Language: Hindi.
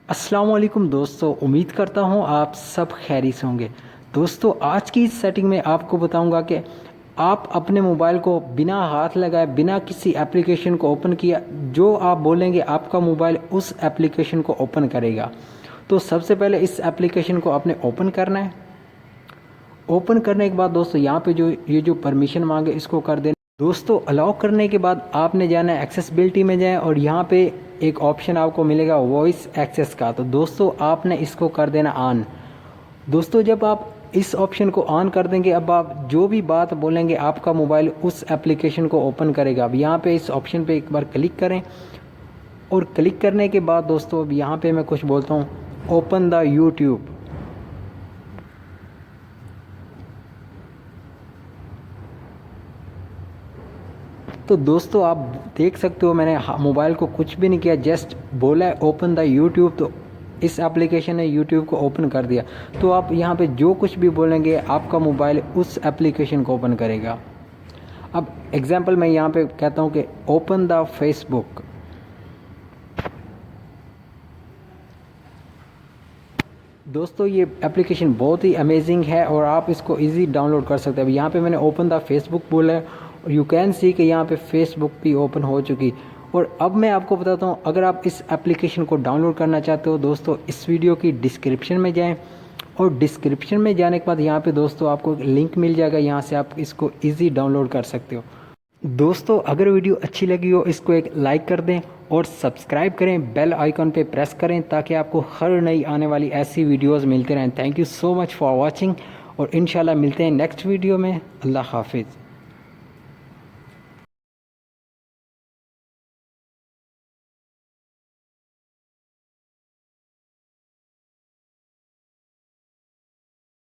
अस्सलाम वालेकुम दोस्तों, उम्मीद करता हूँ आप सब खैरी से होंगे। दोस्तों, आज की इस सेटिंग में आपको बताऊंगा कि आप अपने मोबाइल को बिना हाथ लगाए, बिना किसी एप्लीकेशन को ओपन किया, जो आप बोलेंगे आपका मोबाइल उस एप्लीकेशन को ओपन करेगा। तो सबसे पहले इस एप्लीकेशन को आपने ओपन करना है। ओपन करने के बाद दोस्तों यहाँ पे जो परमिशन मांगे इसको कर देना। दोस्तों, अलाउ करने के बाद आपने जाना है एक्सेसिबिलिटी में जाएं और यहाँ पे एक ऑप्शन आपको मिलेगा वॉइस एक्सेस का। तो दोस्तों आपने इसको कर देना ऑन। दोस्तों, जब आप इस ऑप्शन को ऑन कर देंगे, अब आप जो भी बात बोलेंगे आपका मोबाइल उस एप्लीकेशन को ओपन करेगा। अब यहाँ पे इस ऑप्शन पे एक बार क्लिक करें और क्लिक करने के बाद दोस्तों अब यहाँ पे मैं कुछ बोलता हूँ, ओपन द यूट्यूब। तो दोस्तों आप देख सकते हो मैंने मोबाइल को कुछ भी नहीं किया, जस्ट बोला है ओपन द यूट्यूब। तो इस एप्लीकेशन ने यूट्यूब को ओपन कर दिया। तो आप यहाँ पे जो कुछ भी बोलेंगे आपका मोबाइल उस एप्लीकेशन को ओपन करेगा। अब एग्जांपल मैं यहाँ पे कहता हूँ कि ओपन द फेसबुक। दोस्तों ये एप्लीकेशन बहुत ही अमेजिंग है और आप इसको इजी डाउनलोड कर सकते हैं। अब यहाँ पे मैंने ओपन द फेसबुक बोला है और यू कैन सी कि यहाँ पे फेसबुक भी ओपन हो चुकी। और अब मैं आपको बताता हूँ, अगर आप इस एप्लीकेशन को डाउनलोड करना चाहते हो दोस्तों, इस वीडियो की डिस्क्रिप्शन में जाएं और डिस्क्रिप्शन में जाने के बाद यहाँ पे दोस्तों आपको एक लिंक मिल जाएगा, यहाँ से आप इसको ईजी डाउनलोड कर सकते हो। दोस्तों, अगर वीडियो अच्छी लगी हो इसको एक लाइक कर दें और सब्सक्राइब करें, बेल आइकन पे प्रेस करें ताकि आपको हर नई आने वाली ऐसी वीडियोस मिलते रहें। Thank you so much for watching और इंशाल्लाह मिलते हैं नेक्स्ट वीडियो में। अल्लाह हाफिज़।